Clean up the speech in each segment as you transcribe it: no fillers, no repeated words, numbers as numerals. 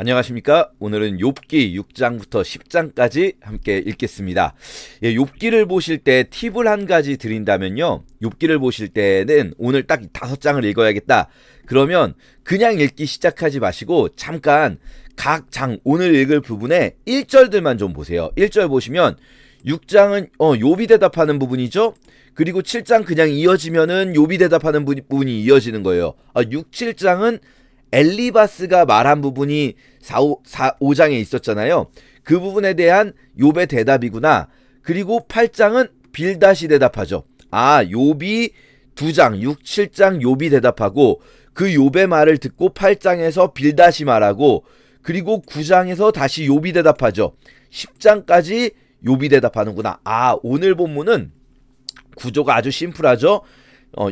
안녕하십니까? 오늘은 욥기 6장부터 10장까지 함께 읽겠습니다. 욥기를 보실 때 팁을 한 가지 드린다면요. 욥기를 보실 때는 오늘 딱 5장을 읽어야겠다. 그러면 그냥 읽기 시작하지 마시고 잠깐 각 장 오늘 읽을 부분에 1절들만 좀 보세요. 1절 보시면 6장은 욥이 대답하는 부분이죠. 그리고 7장 그냥 이어지면은 욥이 대답하는 부분이 이어지는 거예요. 6, 7장은 엘리바스가 말한 부분이 5장에 있었잖아요. 그 부분에 대한 욥의 대답이구나. 그리고 8장은 빌닷이 대답하죠. 욥이 2장, 6, 7장 욥이 대답하고 그 욥의 말을 듣고 8장에서 빌닷이 말하고 그리고 9장에서 다시 욥이 대답하죠. 10장까지 욥이 대답하는구나. 오늘 본문은 구조가 아주 심플하죠.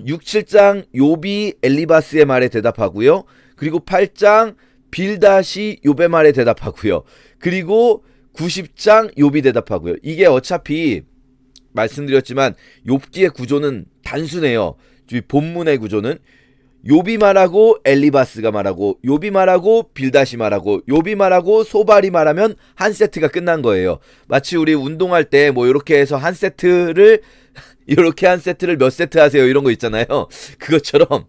6, 7장 욥이 엘리바스의 말에 대답하고요. 그리고 8장 빌닷이 욥의 말에 대답하고요. 그리고 90장 욥이 대답하고요. 이게 어차피 말씀드렸지만 욥기의 구조는 단순해요. 본문의 구조는 욥이 말하고 엘리바스가 말하고 욥이 말하고 빌닷이 말하고 욥이 말하고 소발이 말하면 한 세트가 끝난 거예요. 마치 우리 운동할 때 뭐 이렇게 해서 한 세트를 이렇게 한 세트를 몇 세트 하세요 이런 거 있잖아요. 그것처럼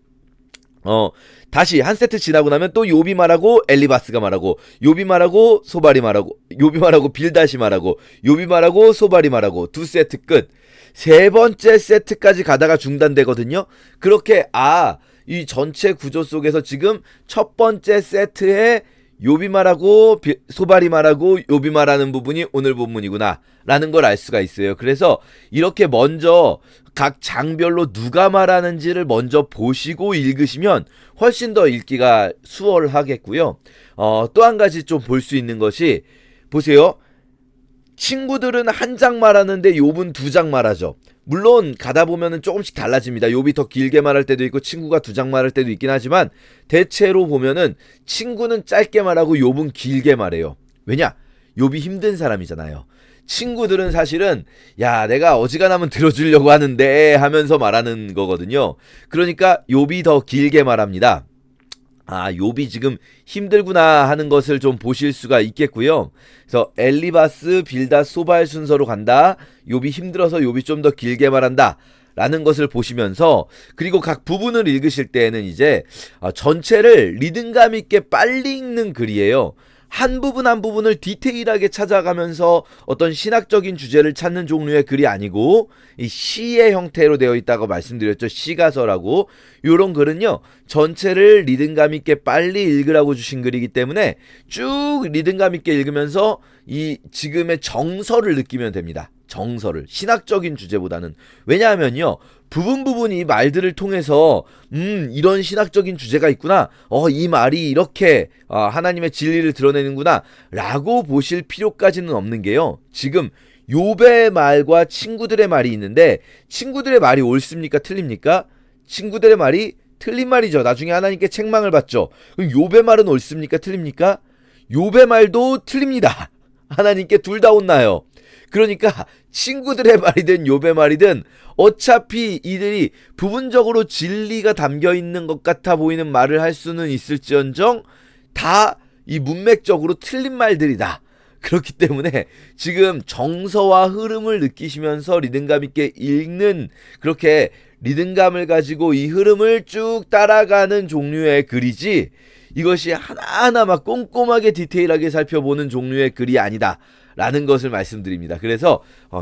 다시 한 세트 지나고 나면 또 욥이 말하고 엘리바스가 말하고 욥이 말하고 소발이 말하고 욥이 말하고 빌닷이 말하고 욥이 말하고 소발이 말하고 두 세트 끝. 세 번째 세트까지 가다가 중단되거든요. 그렇게 이 전체 구조 속에서 지금 첫 번째 세트에 욥이 말하고 소발이 말하고 욥이 말하는 부분이 오늘 본문이구나 라는 걸 알 수가 있어요. 그래서 이렇게 먼저 각 장별로 누가 말하는지를 먼저 보시고 읽으시면 훨씬 더 읽기가 수월하겠고요. 또 한 가지 좀 볼 수 있는 것이 보세요. 친구들은 한 장 말하는데 욥은 2장 말하죠. 물론 가다 보면은 조금씩 달라집니다. 욥이 더 길게 말할 때도 있고 친구가 2장 말할 때도 있긴 하지만 대체로 보면은 친구는 짧게 말하고 욥은 길게 말해요. 왜냐? 욥이 힘든 사람이잖아요. 친구들은 사실은 내가 어지간하면 들어주려고 하는데 하면서 말하는 거거든요. 그러니까 욥이 더 길게 말합니다. 욥이 지금 힘들구나 하는 것을 좀 보실 수가 있겠고요. 그래서 엘리바스, 빌닷, 소발 순서로 간다. 욥이 힘들어서 욥이 좀 더 길게 말한다 라는 것을 보시면서 그리고 각 부분을 읽으실 때에는 이제 전체를 리듬감 있게 빨리 읽는 글이에요. 한 부분 한 부분을 디테일하게 찾아가면서 어떤 신학적인 주제를 찾는 종류의 글이 아니고 이 시의 형태로 되어 있다고 말씀드렸죠. 시가서라고. 이런 글은요. 전체를 리듬감 있게 빨리 읽으라고 주신 글이기 때문에 쭉 리듬감 있게 읽으면서 이 지금의 정서를 느끼면 됩니다. 정서를. 신학적인 주제보다는. 왜냐하면요. 부분이 말들을 통해서 이런 신학적인 주제가 있구나. 이 말이 이렇게 하나님의 진리를 드러내는구나 라고 보실 필요까지는 없는 게요. 지금 욥의 말과 친구들의 말이 있는데 친구들의 말이 옳습니까? 틀립니까? 친구들의 말이 틀린 말이죠. 나중에 하나님께 책망을 받죠. 그럼 욥의 말은 옳습니까? 틀립니까? 욥의 말도 틀립니다. 하나님께 둘 다 혼나요. 그러니까 친구들의 말이든 욥의 말이든 어차피 이들이 부분적으로 진리가 담겨있는 것 같아 보이는 말을 할 수는 있을지언정 다 이 문맥적으로 틀린 말들이다. 그렇기 때문에 지금 정서와 흐름을 느끼시면서 리듬감 있게 읽는 그렇게 리듬감을 가지고 이 흐름을 쭉 따라가는 종류의 글이지 이것이 하나하나 막 꼼꼼하게 디테일하게 살펴보는 종류의 글이 아니다 라는 것을 말씀드립니다. 그래서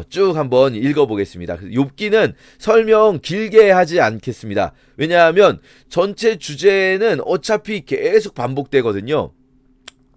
쭉 한번 읽어보겠습니다. 욥기는 설명 길게 하지 않겠습니다. 왜냐하면 전체 주제는 어차피 계속 반복되거든요.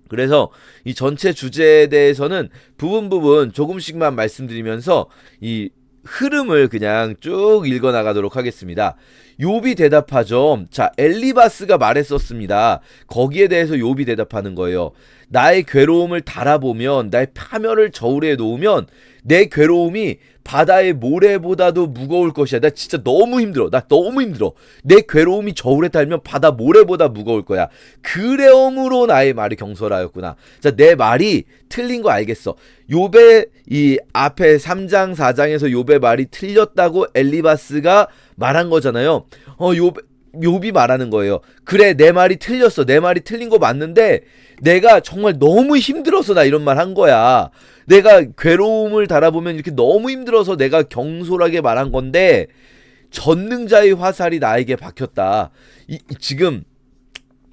그래서 이 전체 주제에 대해서는 부분 조금씩만 말씀드리면서 이 흐름을 그냥 쭉 읽어나가도록 하겠습니다. 욥이 대답하죠. 자, 엘리바스가 말했었습니다. 거기에 대해서 욥이 대답하는 거예요. 나의 괴로움을 달아보면 나의 파멸을 저울에 놓으면 내 괴로움이 바다의 모래보다도 무거울 것이야. 나 진짜 너무 힘들어. 나 너무 힘들어. 내 괴로움이 저울에 달면 바다 모래보다 무거울 거야. 그래om으로 나의 말이 경솔하였구나. 자, 내 말이 틀린 거 알겠어. 욥의 이 앞에 3장 4장에서 욥의 말이 틀렸다고 엘리바스가 말한 거잖아요. 욥이 말하는 거예요. 그래, 내 말이 틀렸어. 내 말이 틀린 거 맞는데 내가 정말 너무 힘들어서 나 이런 말 한 거야. 내가 괴로움을 달아보면 이렇게 너무 힘들어서 내가 경솔하게 말한 건데 전능자의 화살이 나에게 박혔다. 지금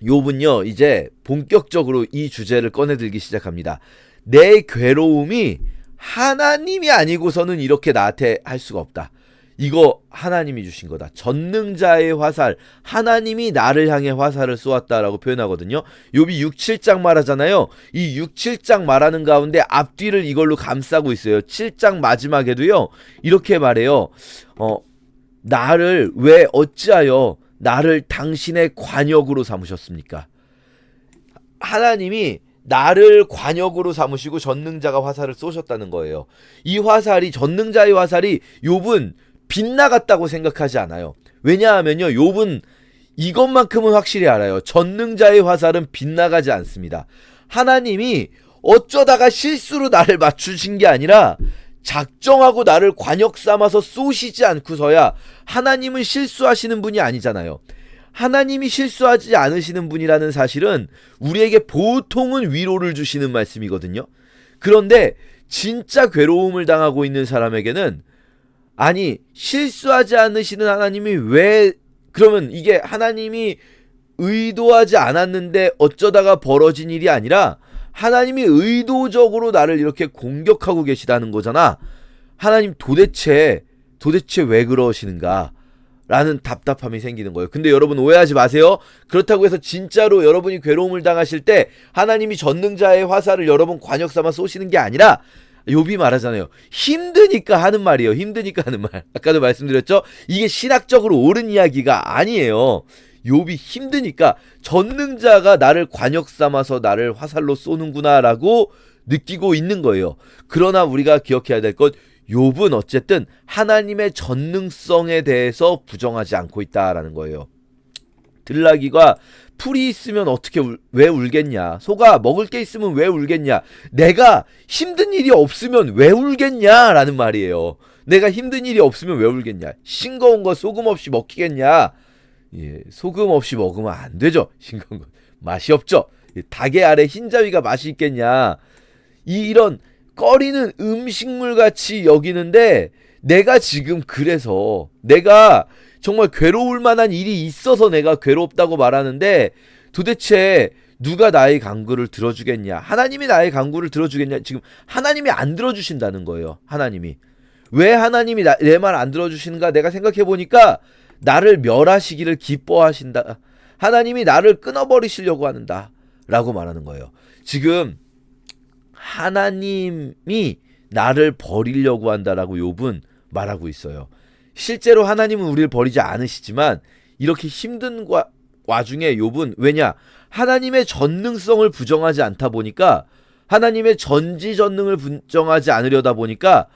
욥은요, 이제 본격적으로 이 주제를 꺼내들기 시작합니다. 내 괴로움이 하나님이 아니고서는 이렇게 나한테 할 수가 없다. 이거 하나님이 주신 거다. 전능자의 화살, 하나님이 나를 향해 화살을 쏘았다라고 표현하거든요. 욥이 6, 7장 말하잖아요. 이 6, 7장 말하는 가운데 앞뒤를 이걸로 감싸고 있어요. 7장 마지막에도요, 이렇게 말해요. 나를 왜 어찌하여 나를 당신의 관역으로 삼으셨습니까? 하나님이 나를 관역으로 삼으시고 전능자가 화살을 쏘셨다는 거예요. 이 화살이, 전능자의 화살이 욥은 빗나갔다고 생각하지 않아요. 왜냐하면요, 욥은 이것만큼은 확실히 알아요. 전능자의 화살은 빗나가지 않습니다. 하나님이 어쩌다가 실수로 나를 맞추신 게 아니라 작정하고 나를 관역 삼아서 쏘시지 않고서야, 하나님은 실수하시는 분이 아니잖아요. 하나님이 실수하지 않으시는 분이라는 사실은 우리에게 보통은 위로를 주시는 말씀이거든요. 그런데 진짜 괴로움을 당하고 있는 사람에게는, 아니, 실수하지 않으시는 하나님이 왜, 그러면 이게 하나님이 의도하지 않았는데 어쩌다가 벌어진 일이 아니라 하나님이 의도적으로 나를 이렇게 공격하고 계시다는 거잖아. 하나님 도대체 왜 그러시는가? 라는 답답함이 생기는 거예요. 근데 여러분 오해하지 마세요. 그렇다고 해서 진짜로 여러분이 괴로움을 당하실 때 하나님이 전능자의 화살을 여러분 관역 삼아 쏘시는 게 아니라, 욥이 말하잖아요. 힘드니까 하는 말이에요. 힘드니까 하는 말. 아까도 말씀드렸죠? 이게 신학적으로 옳은 이야기가 아니에요. 욥이 힘드니까 전능자가 나를 관역 삼아서 나를 화살로 쏘는구나 라고 느끼고 있는 거예요. 그러나 우리가 기억해야 될 것, 욥은 어쨌든 하나님의 전능성에 대해서 부정하지 않고 있다라는 거예요. 들나귀가 풀이 있으면 왜 울겠냐? 소가 먹을 게 있으면 왜 울겠냐? 내가 힘든 일이 없으면 왜 울겠냐? 라는 말이에요. 내가 힘든 일이 없으면 왜 울겠냐? 싱거운 거 소금 없이 먹히겠냐? 예, 소금 없이 먹으면 안 되죠. 싱거운 거 맛이 없죠. 닭의 알에 흰자위가 맛이 있겠냐? 이런 꺼리는 음식물 같이 여기는데, 내가 지금 그래서 내가 정말 괴로울 만한 일이 있어서 내가 괴롭다고 말하는데, 도대체 누가 나의 간구를 들어주겠냐? 하나님이 나의 간구를 들어주겠냐? 지금 하나님이 안 들어주신다는 거예요. 하나님이 왜 하나님이 내 말 안 들어주시는가? 내가 생각해보니까 나를 멸하시기를 기뻐하신다. 하나님이 나를 끊어버리시려고 하는다 라고 말하는 거예요. 지금 하나님이 나를 버리려고 한다라고 욥은 말하고 있어요. 실제로 하나님은 우리를 버리지 않으시지만 이렇게 힘든 와중에 욥은, 왜냐? 하나님의 전능성을 부정하지 않다 보니까, 하나님의 전지전능을 부정하지 않으려다 보니까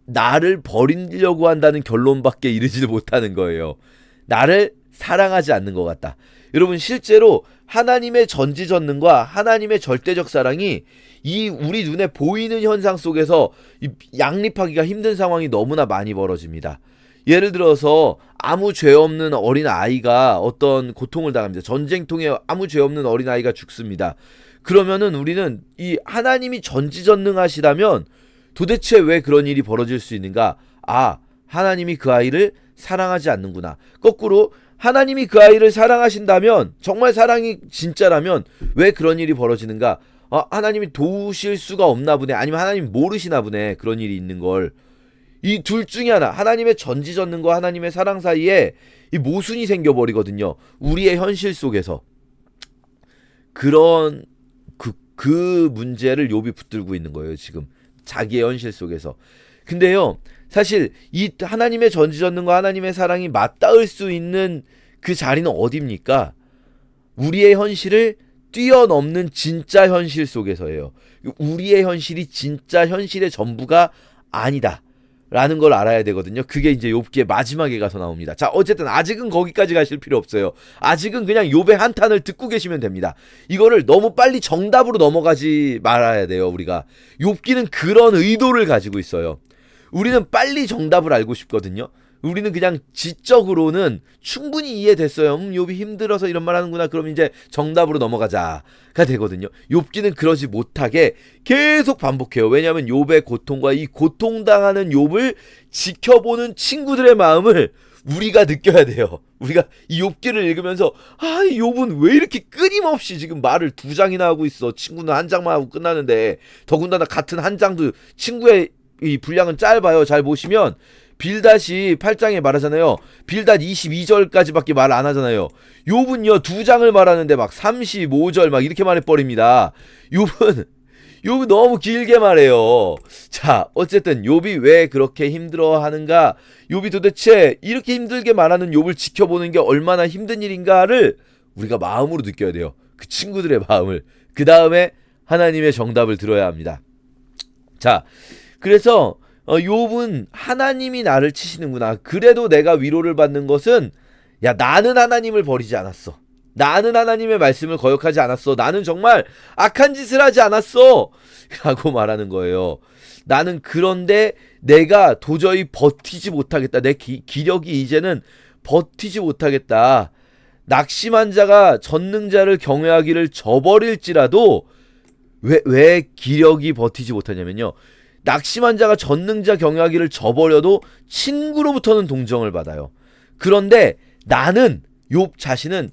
나를 버리려고 한다는 결론밖에 이르지 못하는 거예요. 나를 사랑하지 않는 것 같다. 여러분, 실제로 하나님의 전지전능과 하나님의 절대적 사랑이 이 우리 눈에 보이는 현상 속에서 양립하기가 힘든 상황이 너무나 많이 벌어집니다. 예를 들어서 아무 죄 없는 어린 아이가 어떤 고통을 당합니다. 전쟁통에 아무 죄 없는 어린 아이가 죽습니다. 그러면은 우리는 이 하나님이 전지전능하시다면 도대체 왜 그런 일이 벌어질 수 있는가? 아, 하나님이 그 아이를 사랑하지 않는구나. 거꾸로 하나님이 그 아이를 사랑하신다면, 정말 사랑이 진짜라면 왜 그런 일이 벌어지는가? 하나님이 도우실 수가 없나 보네. 아니면 하나님 모르시나 보네. 그런 일이 있는 걸. 이 둘 중에 하나, 하나님의 전지전능과 하나님의 사랑 사이에 이 모순이 생겨버리거든요. 우리의 현실 속에서. 그런 그 문제를 욥이 붙들고 있는 거예요. 지금 자기의 현실 속에서. 근데요, 사실 이 하나님의 전지전능과 하나님의 사랑이 맞닿을 수 있는 그 자리는 어디입니까? 우리의 현실을 뛰어넘는 진짜 현실 속에서예요. 우리의 현실이 진짜 현실의 전부가 아니다 라는 걸 알아야 되거든요. 그게 이제 욥기의 마지막에 가서 나옵니다. 자, 어쨌든 아직은 거기까지 가실 필요 없어요. 아직은 그냥 욥의 한탄을 듣고 계시면 됩니다. 이거를 너무 빨리 정답으로 넘어가지 말아야 돼요. 우리가 욥기는 그런 의도를 가지고 있어요. 우리는 빨리 정답을 알고 싶거든요. 우리는 그냥 지적으로는 충분히 이해됐어요. 욥이 힘들어서 이런 말 하는구나. 그럼 이제 정답으로 넘어가자가 되거든요. 욥기는 그러지 못하게 계속 반복해요. 왜냐하면 욥의 고통과 이 고통당하는 욥을 지켜보는 친구들의 마음을 우리가 느껴야 돼요. 우리가 이 욥기를 읽으면서 이 욥은 왜 이렇게 끊임없이 지금 말을 2장이나 하고 있어. 친구는 1장만 하고 끝나는데, 더군다나 같은 1장도 친구의 이 분량은 짧아요. 잘 보시면 빌닷이 8장에 말하잖아요. 빌닷 22절까지밖에 말 안 하잖아요. 욥은요 2장을 말하는데 막 35절 막 이렇게 말해버립니다. 욥은 너무 길게 말해요. 자, 어쨌든 욥이 왜 그렇게 힘들어하는가, 욥이 도대체 이렇게 힘들게 말하는 욥을 지켜보는 게 얼마나 힘든 일인가를 우리가 마음으로 느껴야 돼요. 그 친구들의 마음을. 그 다음에 하나님의 정답을 들어야 합니다. 자, 그래서 욥은 하나님이 나를 치시는구나. 그래도 내가 위로를 받는 것은, 야, 나는 하나님을 버리지 않았어. 나는 하나님의 말씀을 거역하지 않았어. 나는 정말 악한 짓을 하지 않았어. 라고 말하는 거예요. 나는 그런데 내가 도저히 버티지 못하겠다. 내 기력이 이제는 버티지 못하겠다. 낙심한 자가 전능자를 경외하기를 저버릴지라도, 왜 기력이 버티지 못하냐면요, 낙심한 자가 전능자 경외하기를 저버려도 친구로부터는 동정을 받아요. 그런데 나는, 욥 자신은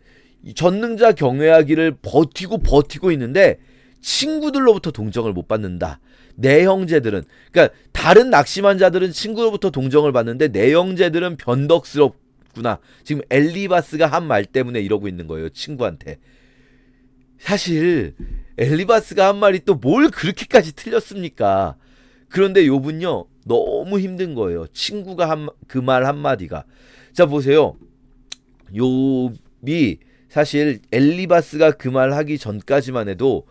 전능자 경외하기를 버티고 있는데 친구들로부터 동정을 못 받는다. 내 형제들은, 그러니까 다른 낙심한 자들은 친구로부터 동정을 받는데 내 형제들은 변덕스럽구나. 지금 엘리바스가 한 말 때문에 이러고 있는 거예요, 친구한테. 사실 엘리바스가 한 말이 또 뭘 그렇게까지 틀렸습니까? 그런데 욥은요 너무 힘든 거예요. 친구가 한 그 말 한마디가. 자, 보세요. 욥이 사실 엘리바스가 그 말 하기 전까지만 해도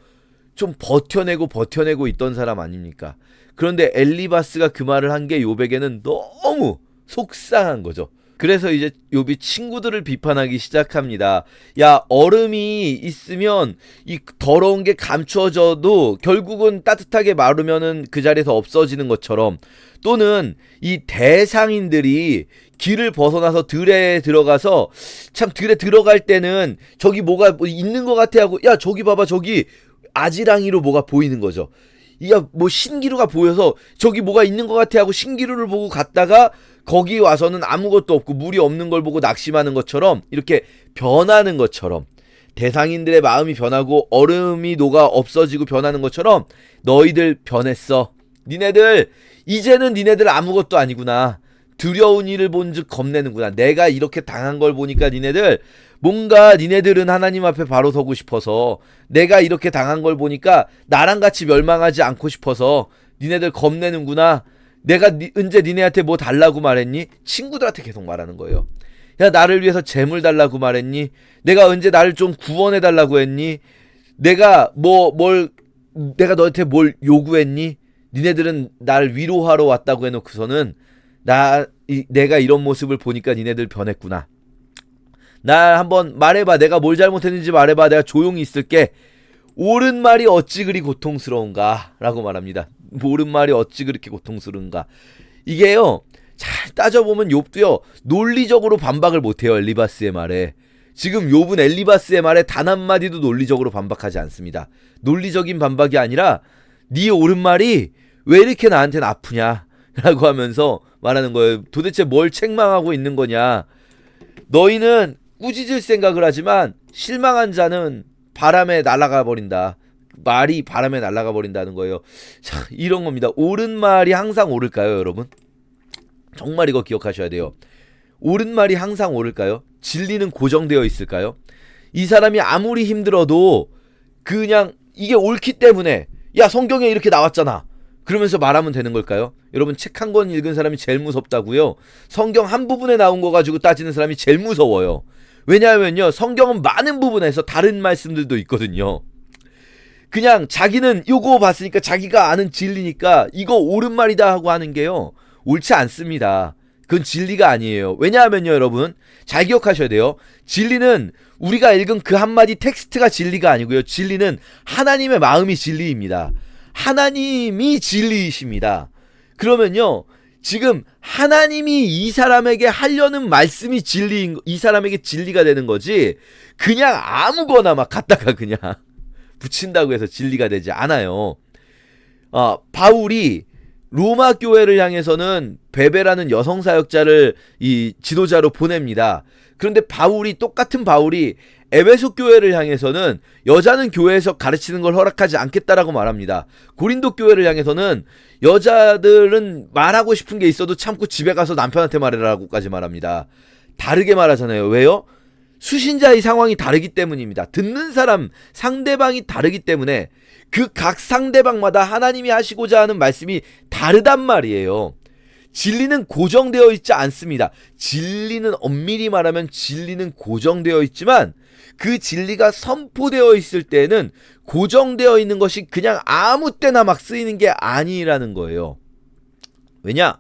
좀 버텨내고 있던 사람 아닙니까? 그런데 엘리바스가 그 말을 한 게 욥에게는 너무 속상한 거죠. 그래서 이제 욥이 친구들을 비판하기 시작합니다. 야, 얼음이 있으면 이 더러운 게 감추어져도 결국은 따뜻하게 마르면은 그 자리에서 없어지는 것처럼, 또는 이 대상인들이 길을 벗어나서 들에 들어가서, 참 들에 들어갈 때는 저기 뭐가 있는 것 같아 하고, 야, 저기 봐봐, 저기 아지랑이로 뭐가 보이는 거죠. 야, 뭐 신기루가 보여서 저기 뭐가 있는 것 같아 하고 신기루를 보고 갔다가 거기 와서는 아무것도 없고 물이 없는 걸 보고 낙심하는 것처럼, 이렇게 변하는 것처럼, 대상인들의 마음이 변하고 얼음이 녹아 없어지고 변하는 것처럼 너희들 변했어. 이제는 니네들 아무것도 아니구나. 두려운 일을 본즉 겁내는구나. 내가 이렇게 당한 걸 보니까 뭔가 니네들은 하나님 앞에 바로 서고 싶어서, 내가 이렇게 당한 걸 보니까 나랑 같이 멸망하지 않고 싶어서 니네들 겁내는구나. 내가 언제 니네한테 뭐 달라고 말했니? 친구들한테 계속 말하는 거예요. 야, 나를 위해서 재물 달라고 말했니? 내가 언제 나를 좀 구원해 달라고 했니? 내가 너한테 뭘 요구했니? 니네들은 나를 위로하러 왔다고 해놓고서는 내가 이런 모습을 보니까 니네들 변했구나. 나 한번 말해봐. 내가 뭘 잘못했는지 말해봐. 내가 조용히 있을게. 옳은 말이 어찌 그리 고통스러운가 라고 말합니다. 옳은 말이 어찌 그렇게 고통스러운가. 이게요, 잘 따져보면 욥도요 논리적으로 반박을 못해요, 엘리바스의 말에. 지금 욥은 엘리바스의 말에 단 한마디도 논리적으로 반박하지 않습니다. 논리적인 반박이 아니라 네 옳은 말이 왜 이렇게 나한테는 아프냐 라고 하면서 말하는 거예요. 도대체 뭘 책망하고 있는 거냐. 너희는 꾸짖을 생각을 하지만 실망한 자는 바람에 날아가 버린다. 말이 바람에 날아가 버린다는 거예요. 자, 이런 겁니다. 옳은 말이 항상 옳을까요, 여러분? 정말 이거 기억하셔야 돼요. 옳은 말이 항상 옳을까요? 진리는 고정되어 있을까요? 이 사람이 아무리 힘들어도 그냥 이게 옳기 때문에, 야, 성경에 이렇게 나왔잖아, 그러면서 말하면 되는 걸까요? 여러분, 책 한 권 읽은 사람이 제일 무섭다고요? 성경 한 부분에 나온 거 가지고 따지는 사람이 제일 무서워요. 왜냐하면요, 성경은 많은 부분에서 다른 말씀들도 있거든요. 그냥 자기는 요거 봤으니까, 자기가 아는 진리니까 이거 옳은 말이다 하고 하는 게요, 옳지 않습니다. 그건 진리가 아니에요. 왜냐하면요, 여러분, 잘 기억하셔야 돼요. 진리는 우리가 읽은 그 한마디 텍스트가 진리가 아니고요. 진리는 하나님의 마음이 진리입니다. 하나님이 진리이십니다. 그러면요, 지금 하나님이 이 사람에게 하려는 말씀이 진리인, 이 사람에게 진리가 되는 거지, 그냥 아무거나 막 갖다가 그냥 붙인다고 해서 진리가 되지 않아요. 바울이 로마 교회를 향해서는 베베라는 여성 사역자를 이 지도자로 보냅니다. 그런데 똑같은 바울이 에베소 교회를 향해서는 여자는 교회에서 가르치는 걸 허락하지 않겠다라고 말합니다. 고린도 교회를 향해서는 여자들은 말하고 싶은 게 있어도 참고 집에 가서 남편한테 말해라고까지 말합니다. 다르게 말하잖아요. 왜요? 수신자의 상황이 다르기 때문입니다. 듣는 사람, 상대방이 다르기 때문에 그 각 상대방마다 하나님이 하시고자 하는 말씀이 다르단 말이에요. 진리는 고정되어 있지 않습니다. 진리는 엄밀히 말하면 진리는 고정되어 있지만 그 진리가 선포되어 있을 때는 고정되어 있는 것이 그냥 아무 때나 막 쓰이는 게 아니라는 거예요. 왜냐?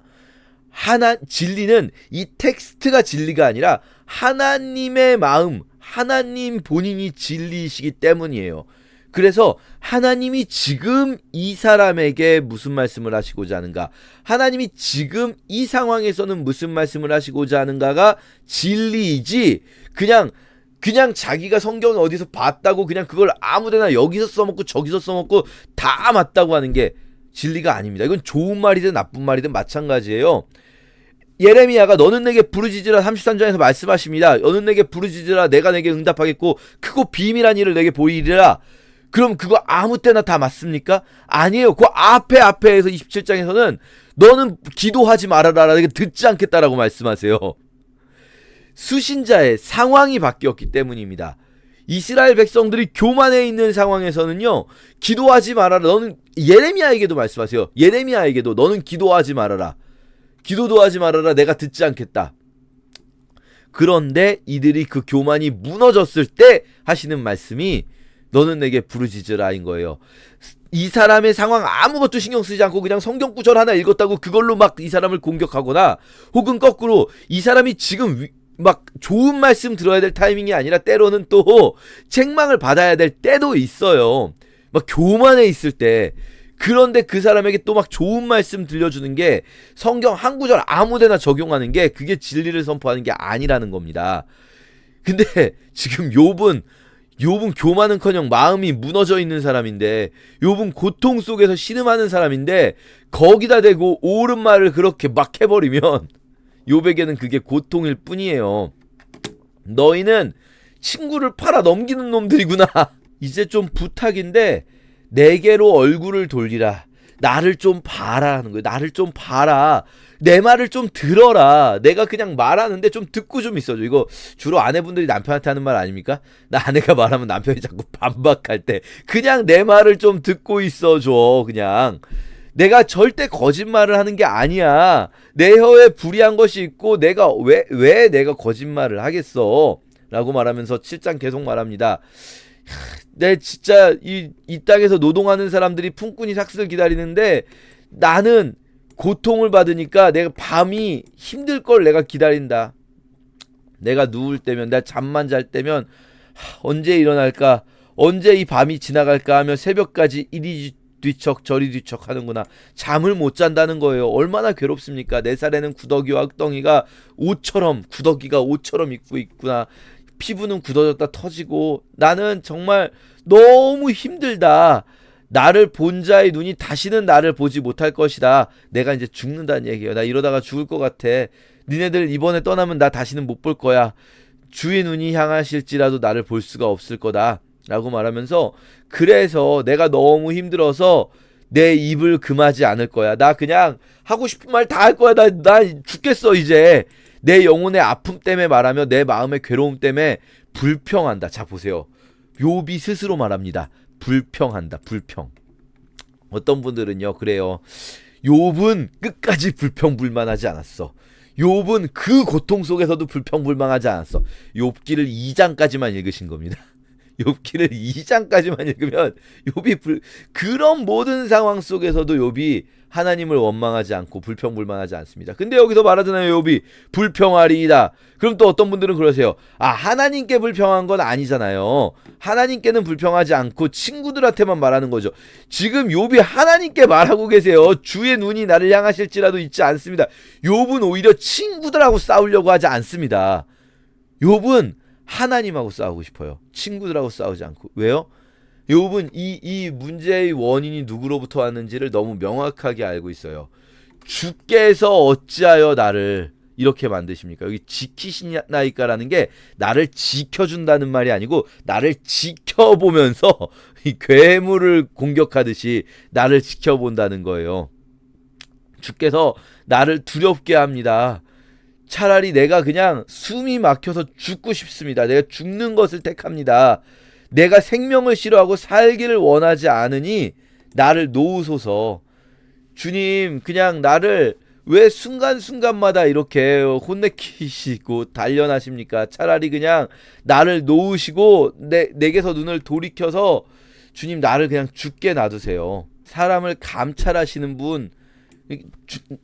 진리는 이 텍스트가 진리가 아니라 하나님의 마음, 하나님 본인이 진리이시기 때문이에요. 그래서 하나님이 지금 이 사람에게 무슨 말씀을 하시고자 하는가, 하나님이 지금 이 상황에서는 무슨 말씀을 하시고자 하는가가 진리이지, 그냥 자기가 성경을 어디서 봤다고 그냥 그걸 아무데나 여기서 써먹고 저기서 써먹고 다 맞다고 하는 게 진리가 아닙니다. 이건 좋은 말이든 나쁜 말이든 마찬가지예요. 예레미야가 너는 내게 부르짖으라 33장에서 말씀하십니다. 너는 내게 부르짖으라 내가 내게 응답하겠고 크고 비밀한 일을 내게 보이리라. 그럼 그거 아무 때나 다 맞습니까? 아니에요. 그 앞에에서 27장에서는 너는 기도하지 말아라. 내가 듣지 않겠다라고 말씀하세요. 수신자의 상황이 바뀌었기 때문입니다. 이스라엘 백성들이 교만해 있는 상황에서는요, 기도하지 말아라. 너는 예레미야에게도 말씀하세요. 예레미야에게도 너는 기도하지 말아라. 기도도 하지 말아라. 내가 듣지 않겠다. 그런데 이들이 그 교만이 무너졌을 때 하시는 말씀이 너는 내게 부르짖으라인 거예요. 이 사람의 상황 아무것도 신경 쓰지 않고 그냥 성경 구절 하나 읽었다고 그걸로 막 이 사람을 공격하거나, 혹은 거꾸로 이 사람이 지금 막 좋은 말씀 들어야 될 타이밍이 아니라 때로는 또 책망을 받아야 될 때도 있어요. 막 교만해 있을 때. 그런데 그 사람에게 또 막 좋은 말씀 들려주는 게, 성경 한 구절 아무데나 적용하는 게 그게 진리를 선포하는 게 아니라는 겁니다. 근데 지금 욥은 교만은커녕 마음이 무너져 있는 사람인데, 욥은 고통 속에서 신음하는 사람인데 거기다 대고 옳은 말을 그렇게 막 해버리면 욥에게는 그게 고통일 뿐이에요. 너희는 친구를 팔아 넘기는 놈들이구나. 이제 좀 부탁인데 내게로 얼굴을 돌리라. 나를 좀 봐라 하는 거예요. 나를 좀 봐라. 내 말을 좀 들어라. 내가 그냥 말하는데 좀 듣고 좀 있어줘. 이거 주로 아내분들이 남편한테 하는 말 아닙니까? 나 아내가 말하면 남편이 자꾸 반박할 때 그냥 내 말을 좀 듣고 있어줘. 그냥 내가 절대 거짓말을 하는 게 아니야. 내 혀에 불의한 것이 있고 내가 왜 내가 거짓말을 하겠어 라고 말하면서 7장 계속 말합니다. 내 진짜 이 땅에서 노동하는 사람들이 품꾼이 삭슬을 기다리는데 나는 고통을 받으니까 내가 밤이 힘들 걸 내가 기다린다. 내가 누울 때면, 내가 잠만 잘 때면 언제 일어날까, 언제 이 밤이 지나갈까 하며 새벽까지 이리 뒤척 저리 뒤척 하는구나. 잠을 못 잔다는 거예요. 얼마나 괴롭습니까? 내 살에는 구더기와 흙덩이가 구더기가 옷처럼 입고 있구나. 피부는 굳어졌다 터지고 나는 정말 너무 힘들다. 나를 본 자의 눈이 다시는 나를 보지 못할 것이다. 내가 이제 죽는다는 얘기예요. 나 이러다가 죽을 것 같아. 니네들 이번에 떠나면 나 다시는 못 볼 거야. 주의 눈이 향하실지라도 나를 볼 수가 없을 거다 라고 말하면서, 그래서 내가 너무 힘들어서 내 입을 금하지 않을 거야. 나 그냥 하고 싶은 말 다 할 거야. 나 죽겠어 이제. 내 영혼의 아픔 때문에 말하며 내 마음의 괴로움 때문에 불평한다. 자 보세요. 욥이 스스로 말합니다. 불평한다. 불평. 어떤 분들은요 그래요. 욥은 끝까지 불평불만하지 않았어. 욥은 그 고통 속에서도 불평불만하지 않았어. 욥기를 2장까지만 읽으신 겁니다. 욥기를 2장까지만 읽으면 그런 모든 상황 속에서도 욥이 하나님을 원망하지 않고 불평불만하지 않습니다. 근데 여기서 말하잖아요. 욥이 불평하리이다. 그럼 또 어떤 분들은 그러세요. 하나님께 불평한 건 아니잖아요. 하나님께는 불평하지 않고 친구들한테만 말하는 거죠. 지금 욥이 하나님께 말하고 계세요. 주의 눈이 나를 향하실지라도 있지 않습니다. 욥은 오히려 친구들하고 싸우려고 하지 않습니다. 욥은 하나님하고 싸우고 싶어요. 친구들하고 싸우지 않고. 왜요? 욥은 이 문제의 원인이 누구로부터 왔는지를 너무 명확하게 알고 있어요. 주께서 어찌하여 나를 이렇게 만드십니까? 여기 지키시나이까라는 게 나를 지켜준다는 말이 아니고 나를 지켜보면서 이 괴물을 공격하듯이 나를 지켜본다는 거예요. 주께서 나를 두렵게 합니다. 차라리 내가 그냥 숨이 막혀서 죽고 싶습니다. 내가 죽는 것을 택합니다. 내가 생명을 싫어하고 살기를 원하지 않으니 나를 놓으소서. 주님, 그냥 나를 왜 순간순간마다 이렇게 혼내키시고 단련하십니까? 차라리 그냥 나를 놓으시고 내게서 눈을 돌이켜서 주님 나를 그냥 죽게 놔두세요. 사람을 감찰하시는 분,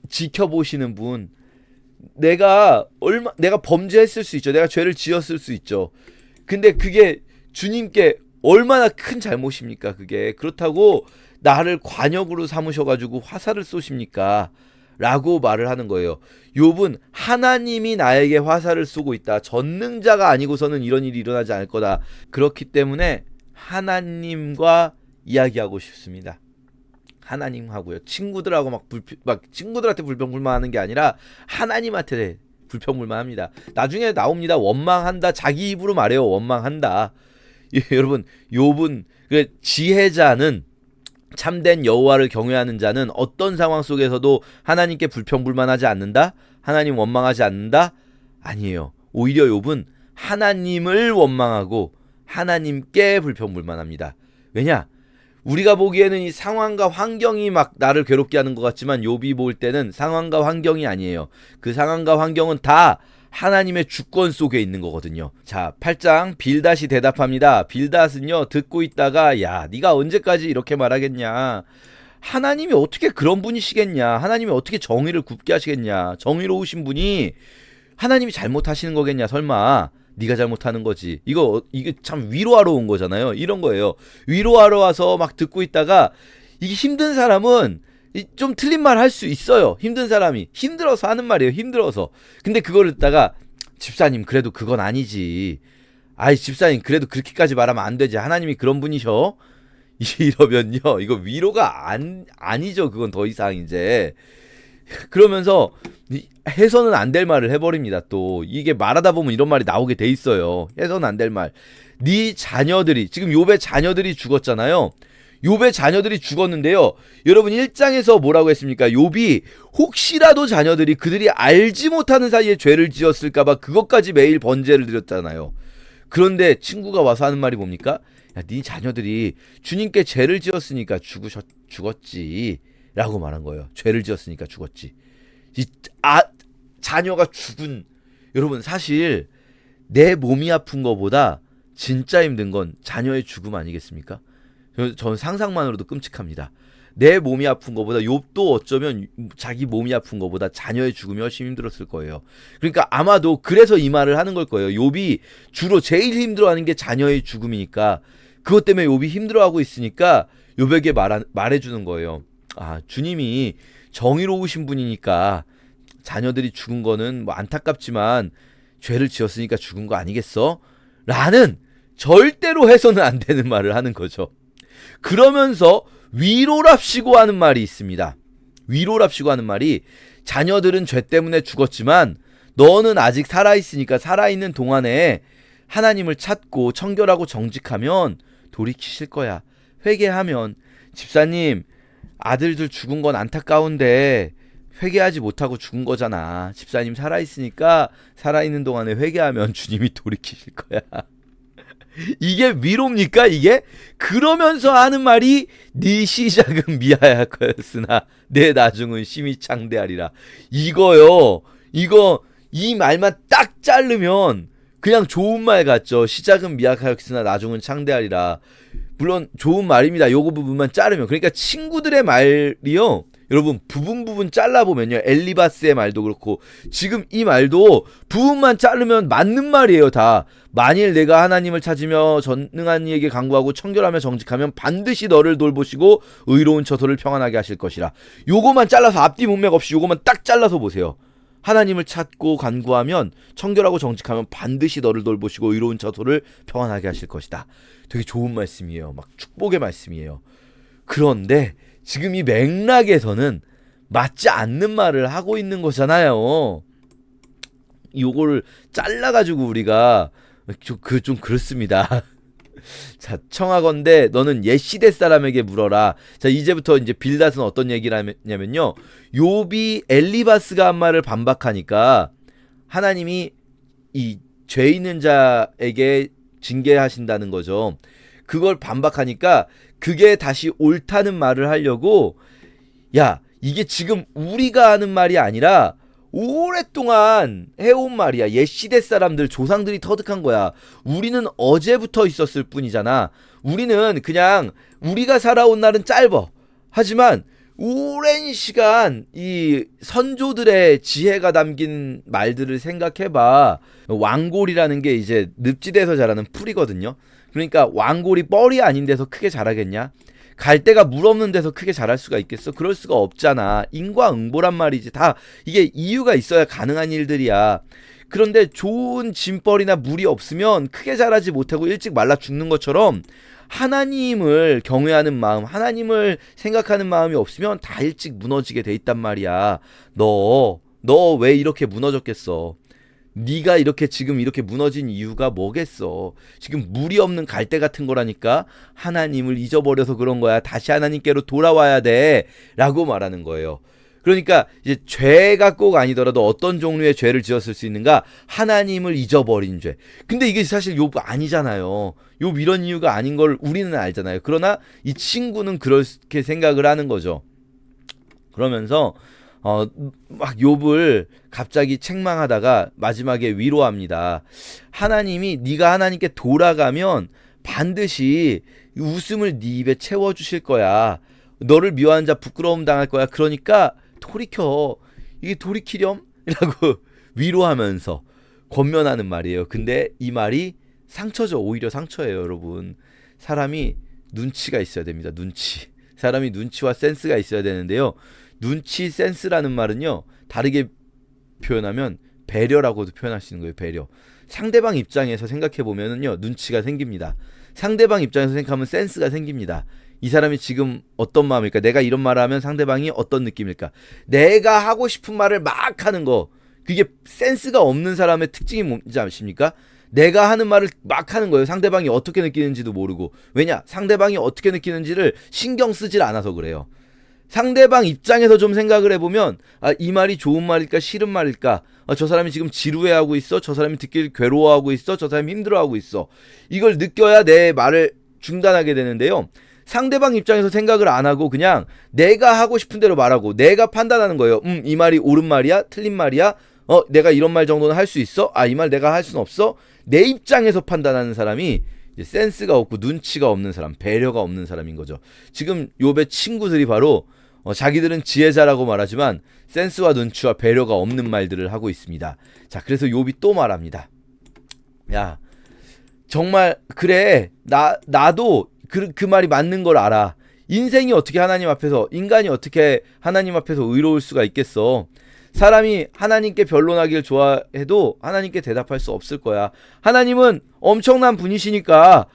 지켜보시는 분, 내가 범죄했을 수 있죠. 내가 죄를 지었을 수 있죠. 근데 그게 주님께 얼마나 큰 잘못입니까? 그게 그렇다고 나를 관역으로 삼으셔가지고 화살을 쏘십니까? 라고 말을 하는 거예요. 욥은 하나님이 나에게 화살을 쏘고 있다. 전능자가 아니고서는 이런 일이 일어나지 않을 거다. 그렇기 때문에 하나님과 이야기하고 싶습니다. 하나님하고요. 친구들하고 막 친구들한테 불평불만하는 게 아니라 하나님한테 불평불만합니다. 나중에 나옵니다. 원망한다. 자기 입으로 말해요. 원망한다. 여러분, 욥은 지혜자는 참된 여호와를 경외하는 자는 어떤 상황 속에서도 하나님께 불평불만하지 않는다? 하나님 원망하지 않는다? 아니에요. 오히려 욥은 하나님을 원망하고 하나님께 불평불만합니다. 왜냐? 우리가 보기에는 이 상황과 환경이 막 나를 괴롭게 하는 것 같지만 욥이 볼 때는 상황과 환경이 아니에요. 그 상황과 환경은 다 하나님의 주권 속에 있는 거거든요. 자, 8장 빌닷이 대답합니다. 빌닷은요, 듣고 있다가 야, 네가 언제까지 이렇게 말하겠냐. 하나님이 어떻게 그런 분이시겠냐. 하나님이 어떻게 정의를 굽게 하시겠냐. 정의로우신 분이 하나님이 잘못하시는 거겠냐. 설마 네가 잘못하는 거지. 이게 참 위로하러 온 거잖아요. 이런 거예요. 위로하러 와서 막 듣고 있다가 이게 힘든 사람은 좀 틀린 말 할 수 있어요. 힘든 사람이 힘들어서 하는 말이에요. 힘들어서. 근데 그걸 듣다가 집사님 그래도 그건 아니지. 아이 집사님 그래도 그렇게까지 말하면 안 되지. 하나님이 그런 분이셔. 이러면요. 이거 위로가 아니죠. 그건 더 이상 이제. 그러면서 해서는 안 될 말을 해버립니다. 또 이게 말하다 보면 이런 말이 나오게 돼 있어요. 해서는 안 될 말. 네 자녀들이 지금 욥의 자녀들이 죽었잖아요. 욥의 자녀들이 죽었는데요. 여러분 1장에서 뭐라고 했습니까? 욥이 혹시라도 자녀들이 그들이 알지 못하는 사이에 죄를 지었을까봐 그것까지 매일 번제를 드렸잖아요. 그런데 친구가 와서 하는 말이 뭡니까? 야, 네 자녀들이 주님께 죄를 지었으니까 죽었지 라고 말한 거예요. 죄를 지었으니까 죽었지. 자녀가 죽은. 여러분 사실 내 몸이 아픈 거보다 진짜 힘든 건 자녀의 죽음 아니겠습니까? 저는 상상만으로도 끔찍합니다. 내 몸이 아픈 거보다 욥도 어쩌면 자기 몸이 아픈 거보다 자녀의 죽음이 훨씬 힘들었을 거예요. 그러니까 아마도 그래서 이 말을 하는 걸 거예요. 욥이 주로 제일 힘들어하는 게 자녀의 죽음이니까 그것 때문에 욥이 힘들어하고 있으니까 욥에게 말해주는 거예요. 주님이 정의로우신 분이니까 자녀들이 죽은 거는 뭐 안타깝지만 죄를 지었으니까 죽은 거 아니겠어? 라는 절대로 해서는 안 되는 말을 하는 거죠. 그러면서 위로랍시고 하는 말이 있습니다. 위로랍시고 하는 말이 자녀들은 죄 때문에 죽었지만 너는 아직 살아있으니까 살아있는 동안에 하나님을 찾고 청결하고 정직하면 돌이키실 거야. 회개하면. 집사님 아들들 죽은 건 안타까운데 회개하지 못하고 죽은 거잖아. 집사님 살아있으니까 살아있는 동안에 회개하면 주님이 돌이키실 거야. 이게 위로입니까 이게? 그러면서 하는 말이 네 시작은 미아야 거였으나 내 나중은 심히 창대하리라. 이거요. 이 말만 딱 자르면 그냥 좋은 말 같죠. 시작은 미약하였으나 나중은 창대하리라. 물론 좋은 말입니다. 요거 부분만 자르면. 그러니까 친구들의 말이요, 여러분 부분 잘라보면요, 엘리바스의 말도 그렇고 지금 이 말도 부분만 자르면 맞는 말이에요. 다. 만일 내가 하나님을 찾으며 전능한 이에게 간구하고 청결하며 정직하면 반드시 너를 돌보시고 의로운 처소를 평안하게 하실 것이라. 요거만 잘라서, 앞뒤 문맥 없이 요거만 딱 잘라서 보세요. 하나님을 찾고 간구하면, 청결하고 정직하면 반드시 너를 돌보시고 의로운 처소를 평안하게 하실 것이다. 되게 좋은 말씀이에요. 막 축복의 말씀이에요. 그런데 지금 이 맥락에서는 맞지 않는 말을 하고 있는 거잖아요. 요거를 잘라가지고 우리가 좀 그렇습니다. 자, 청하건대 너는 옛 시대 사람에게 물어라. 자, 이제부터 이제 빌닷은 어떤 얘기를 하냐면요, 욥이 엘리바스가 한 말을 반박하니까 하나님이 이 죄 있는 자에게 징계하신다는 거죠. 그걸 반박하니까 그게 다시 옳다는 말을 하려고, 야, 이게 지금 우리가 하는 말이 아니라 오랫동안 해온 말이야. 옛 시대 사람들, 조상들이 터득한 거야. 우리는 어제부터 있었을 뿐이잖아. 우리는 그냥 우리가 살아온 날은 짧어. 하지만 오랜 시간 이 선조들의 지혜가 담긴 말들을 생각해봐. 왕골이라는 게 이제 늪지대에서 자라는 풀이거든요. 그러니까 왕골이 뻘이 아닌 데서 크게 자라겠냐? 갈대가 물 없는 데서 크게 자랄 수가 있겠어? 그럴 수가 없잖아. 인과응보란 말이지. 다 이게 이유가 있어야 가능한 일들이야. 그런데 좋은 짐벌이나 물이 없으면 크게 자라지 못하고 일찍 말라 죽는 것처럼, 하나님을 경외하는 마음, 하나님을 생각하는 마음이 없으면 다 일찍 무너지게 돼 있단 말이야. 너 왜 이렇게 무너졌겠어? 네가 이렇게 지금 이렇게 무너진 이유가 뭐겠어? 지금 물이 없는 갈대 같은 거라니까. 하나님을 잊어버려서 그런 거야. 다시 하나님께로 돌아와야 돼 라고 말하는 거예요. 그러니까 이제 죄가 꼭 아니더라도 어떤 종류의 죄를 지었을 수 있는가? 하나님을 잊어버린 죄. 근데 이게 사실 욥 아니잖아요. 욥 이런 이유가 아닌 걸 우리는 알잖아요. 그러나 이 친구는 그렇게 생각을 하는 거죠. 그러면서 막 욥을 갑자기 책망하다가 마지막에 위로합니다. 하나님이, 네가 하나님께 돌아가면 반드시 웃음을 네 입에 채워주실 거야. 너를 미워하는 자 부끄러움 당할 거야. 그러니까 돌이켜. 이게 돌이키렴? 이라고 위로하면서 권면하는 말이에요. 근데 이 말이 상처죠. 오히려 상처예요, 여러분. 사람이 눈치가 있어야 됩니다. 눈치. 사람이 눈치와 센스가 있어야 되는데요, 눈치, 센스라는 말은요, 다르게 표현하면 배려라고도 표현할 수 있는 거예요. 배려. 상대방 입장에서 생각해보면요, 눈치가 생깁니다. 상대방 입장에서 생각하면 센스가 생깁니다. 이 사람이 지금 어떤 마음일까? 내가 이런 말을 하면 상대방이 어떤 느낌일까? 내가 하고 싶은 말을 막 하는 거, 그게 센스가 없는 사람의 특징이 뭔지 아십니까? 내가 하는 말을 막 하는 거예요. 상대방이 어떻게 느끼는지도 모르고. 왜냐? 상대방이 어떻게 느끼는지를 신경 쓰질 않아서 그래요. 상대방 입장에서 좀 생각을 해보면, 이 말이 좋은 말일까 싫은 말일까, 저 사람이 지금 지루해하고 있어, 저 사람이 듣기를 괴로워하고 있어, 저 사람이 힘들어하고 있어, 이걸 느껴야 내 말을 중단하게 되는데요, 상대방 입장에서 생각을 안 하고 그냥 내가 하고 싶은 대로 말하고 내가 판단하는 거예요. 이 말이 옳은 말이야? 틀린 말이야? 내가 이런 말 정도는 할 수 있어? 이 말 내가 할 수는 없어? 내 입장에서 판단하는 사람이 이제 센스가 없고 눈치가 없는 사람, 배려가 없는 사람인 거죠. 지금 욥의 친구들이 바로 자기들은 지혜자라고 말하지만 센스와 눈치와 배려가 없는 말들을 하고 있습니다. 자, 그래서 욥이 또 말합니다. 야, 정말 그래, 나도 그 말이 맞는 걸 알아. 인생이 어떻게 하나님 앞에서, 인간이 어떻게 하나님 앞에서 의로울 수가 있겠어. 사람이 하나님께 변론하길 좋아해도 하나님께 대답할 수 없을 거야. 하나님은 엄청난 분이시니까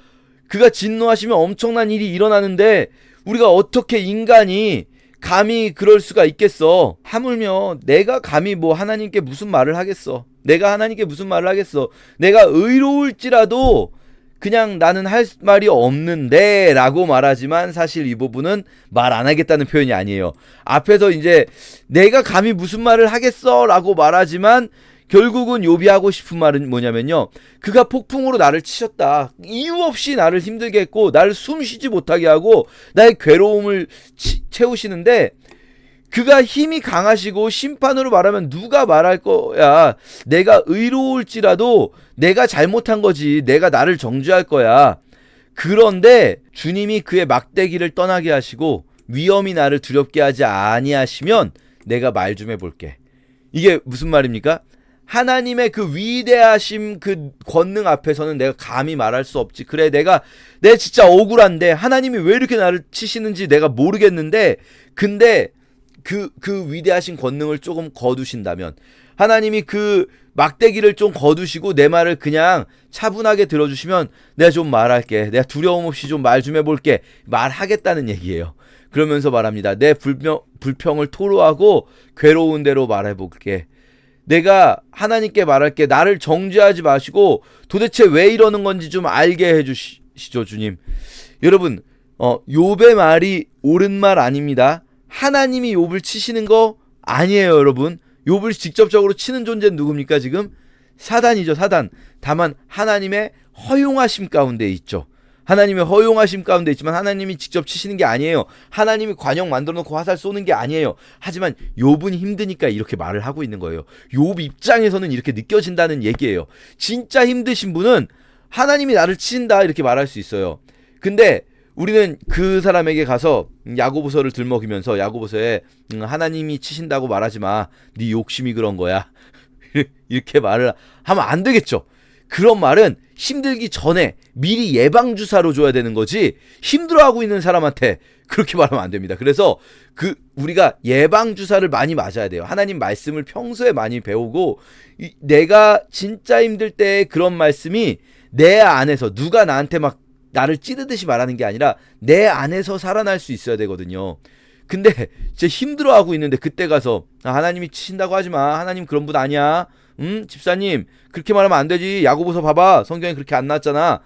그가 진노하시면 엄청난 일이 일어나는데 우리가 어떻게 인간이 감히 그럴 수가 있겠어. 하물며 내가 감히 뭐 하나님께 무슨 말을 하겠어. 내가 하나님께 무슨 말을 하겠어. 내가 의로울지라도 그냥 나는 할 말이 없는데 라고 말하지만 사실 이 부분은 말 안 하겠다는 표현이 아니에요. 앞에서 이제 내가 감히 무슨 말을 하겠어 라고 말하지만 결국은 욥이 하고 싶은 말은 뭐냐면요, 그가 폭풍으로 나를 치셨다. 이유 없이 나를 힘들게 했고 나를 숨 쉬지 못하게 하고 나의 괴로움을 채우시는데 그가 힘이 강하시고 심판으로 말하면 누가 말할 거야. 내가 의로울지라도 내가 잘못한 거지. 내가 나를 정죄할 거야. 그런데 주님이 그의 막대기를 떠나게 하시고 위험이 나를 두렵게 하지 아니하시면 내가 말 좀 해볼게. 이게 무슨 말입니까? 하나님의 그 위대하심, 그 권능 앞에서는 내가 감히 말할 수 없지. 그래, 내가 진짜 억울한데 하나님이 왜 이렇게 나를 치시는지 내가 모르겠는데, 근데 그 위대하신 권능을 조금 거두신다면, 하나님이 그 막대기를 좀 거두시고 내 말을 그냥 차분하게 들어주시면 내가 좀 말할게. 내가 두려움 없이 좀 말 좀 해볼게. 말하겠다는 얘기예요. 그러면서 말합니다. 내 불평을 토로하고 괴로운 대로 말해볼게. 내가 하나님께 말할게. 나를 정죄하지 마시고 도대체 왜 이러는 건지 좀 알게 해주시죠, 주님. 여러분, 욥의 말이 옳은 말 아닙니다. 하나님이 욥을 치시는 거 아니에요, 여러분. 욥을 직접적으로 치는 존재는 누굽니까, 지금? 사단이죠, 사단. 다만 하나님의 허용하심 가운데 있죠. 하나님의 허용하심 가운데 있지만 하나님이 직접 치시는 게 아니에요. 하나님이 관용 만들어 놓고 화살 쏘는 게 아니에요. 하지만 욥은 힘드니까 이렇게 말을 하고 있는 거예요. 욥 입장에서는 이렇게 느껴진다는 얘기예요. 진짜 힘드신 분은 하나님이 나를 치신다 이렇게 말할 수 있어요. 근데 우리는 그 사람에게 가서 야고보서를 들먹이면서 야고보서에 하나님이 치신다고 말하지 마. 네 욕심이 그런 거야. 이렇게 말을 하면 안 되겠죠. 그런 말은 힘들기 전에 미리 예방주사로 줘야 되는 거지, 힘들어하고 있는 사람한테 그렇게 말하면 안 됩니다. 그래서 우리가 예방주사를 많이 맞아야 돼요. 하나님 말씀을 평소에 많이 배우고, 내가 진짜 힘들 때 그런 말씀이 내 안에서, 누가 나한테 막 나를 찌르듯이 말하는 게 아니라 내 안에서 살아날 수 있어야 되거든요. 근데 진짜 힘들어하고 있는데 그때 가서 하나님이 치신다고 하지 마. 하나님 그런 분 아니야. 집사님 그렇게 말하면 안 되지. 야고보서 봐봐. 성경에 그렇게 안 나왔잖아.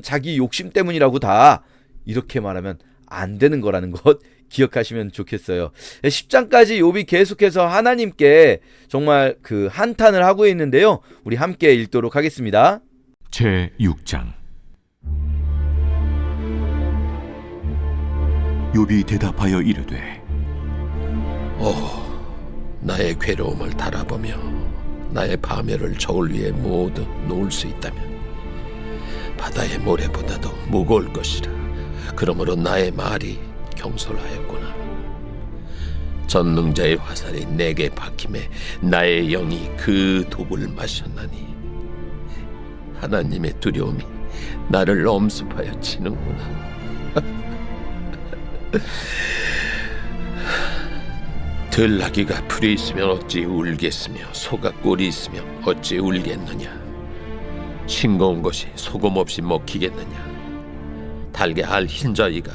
자기 욕심 때문이라고 다. 이렇게 말하면 안 되는 거라는 것 기억하시면 좋겠어요. 10장까지 욥이 계속해서 하나님께 정말 그 한탄을 하고 있는데요. 우리 함께 읽도록 하겠습니다. 제6장. 욥이 대답하여 이르되, 나의 괴로움을 달아보며 나의 파멸을 저울 위에 모두 놓을 수 있다면 바다의 모래보다도 무거울 것이라. 그러므로 나의 말이 경솔하였구나. 전능자의 화살이 내게 박힘에 나의 영이 그 독을 마셨나니 하나님의 두려움이 나를 엄습하여 치는구나. 들나귀가 풀이 있으면 어찌 울겠으며 소가 꼴이 있으면 어찌 울겠느냐. 싱거운 것이 소금 없이 먹히겠느냐. 달게 알 흰자위가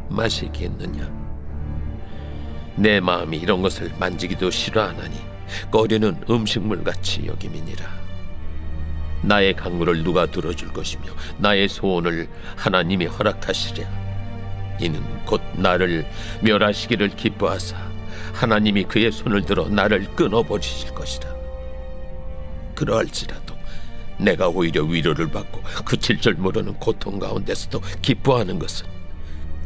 마시겠느냐. 내 마음이 이런 것을 만지기도 싫어하나니 꺼리는 음식물같이 여김이니라. 나의 간구를 누가 들어줄 것이며 나의 소원을 하나님이 허락하시랴. 이는 곧 나를 멸하시기를 기뻐하사 하나님이 그의 손을 들어 나를 끊어버리실 것이라. 그러할지라도 내가 오히려 위로를 받고 그칠 줄 모르는 고통 가운데서도 기뻐하는 것은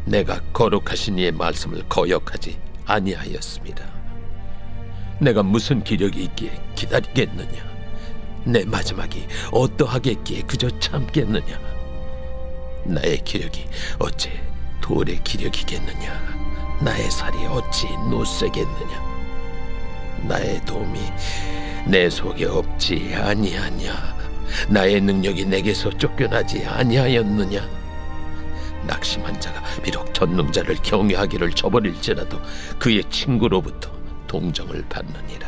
내가 거룩하신 이의 말씀을 거역하지 아니하였습니다. 내가 무슨 기력이 있기에 기다리겠느냐. 내 마지막이 어떠하겠기에 그저 참겠느냐. 나의 기력이 어찌 돌의 기력이겠느냐. 나의 살이 어찌 노쇠겠느냐. 나의 도움이 내 속에 없지 아니하냐. 나의 능력이 내게서 쫓겨나지 아니하였느냐. 낙심한 자가 비록 전능자를 경외하기를 저버릴지라도 그의 친구로부터 동정을 받느니라.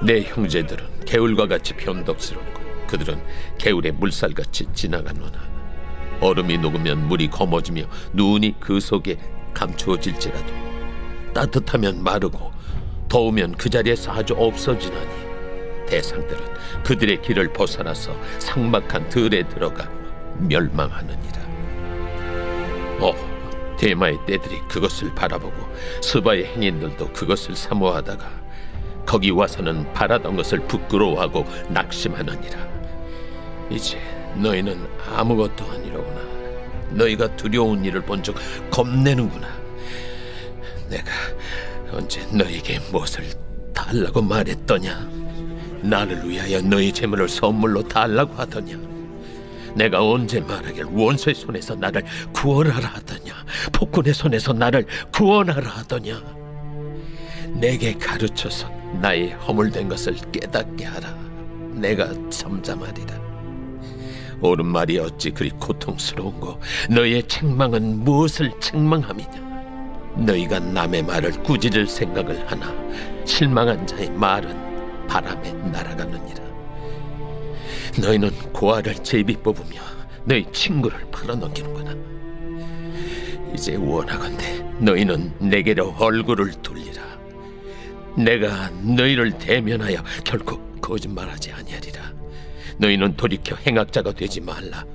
내 형제들은 개울과 같이 변덕스럽고 그들은 개울의 물살같이 지나가노나 얼음이 녹으면 물이 검어지며 눈이 그 속에 감추어질지라도 따뜻하면 마르고 더우면 그 자리에서 아주 없어지나니 대상들은 그들의 길을 벗어나서 삭막한 들에 들어가 멸망하느니라. 대마의 떼들이 그것을 바라보고 스바의 행인들도 그것을 사모하다가 거기 와서는 바라던 것을 부끄러워하고 낙심하느니라. 이제 너희는 아무것도 아니로구나. 너희가 두려운 일을 본즉 겁내는구나. 내가 언제 너에게 무엇을 달라고 말했더냐? 나를 위하여 너희 재물을 선물로 달라고 하더냐? 내가 언제 말하길 원수의 손에서 나를 구원하라 하더냐? 폭군의 손에서 나를 구원하라 하더냐? 내게 가르쳐서 나의 허물된 것을 깨닫게 하라. 내가 잠잠하리라. 옳은 말이 어찌 그리 고통스러운고 너희의 책망은 무엇을 책망함이냐? 너희가 남의 말을 꾸짖을 생각을 하나 실망한 자의 말은 바람에 날아가느니라. 너희는 고아를 제비 뽑으며 너희 친구를 팔아넘기는구나. 이제 원하건대 너희는 내게로 얼굴을 돌리라. 내가 너희를 대면하여 결코 거짓말하지 아니하리라. 너희는 돌이켜 행악자가 되지 말라.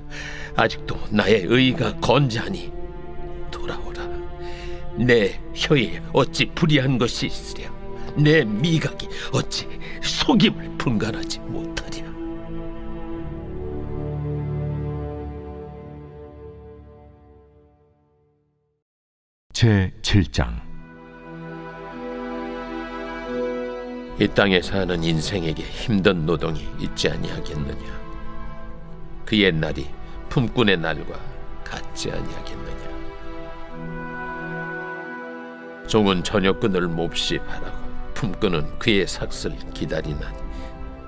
아직도 나의 의가 건재하니 돌아오라. 내 혀에 어찌 불의한 것이 있으랴? 내 미각이 어찌 속임을 분간하지 못하랴? 제7장. 이 땅에 사는 인생에게 힘든 노동이 있지 아니하겠느냐? 그 옛날이 품꾼의 날과 같지 아니하겠느냐? 종은 저녁근을 몹시 바라고 품꾼은 그의 삭슬 기다리나니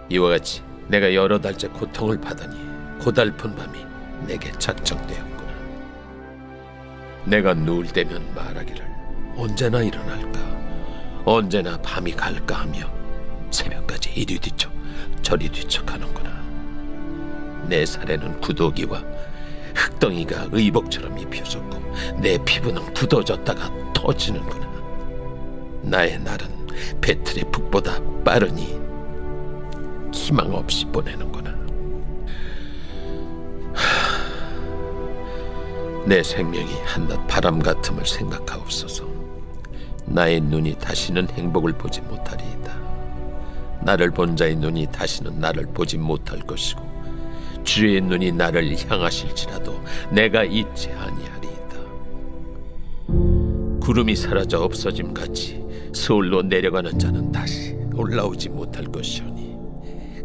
이와 같이 내가 여러 달째 고통을 받으니 고달픈 밤이 내게 작정되었구나. 내가 누울 때면 말하기를 언제나 일어날까, 언제나 밤이 갈까 하며 새벽까지 이리 뒤척 저리 뒤척하는구나. 내 살에는 구더기와 흙덩이가 의복처럼 입혀졌고 내 피부는 굳어졌다가 터지는구나. 나의 날은 배틀의 북보다 빠르니 희망 없이 보내는구나. 내 생명이 한낱 바람 같음을 생각하옵소서. 나의 눈이 다시는 행복을 보지 못하리이다. 나를 본 자의 눈이 다시는 나를 보지 못할 것이고 주의 눈이 나를 향하실지라도 내가 잊지 아니하리이다. 구름이 사라져 없어짐 같이 서울로 내려가는 자는 다시 올라오지 못할 것이오니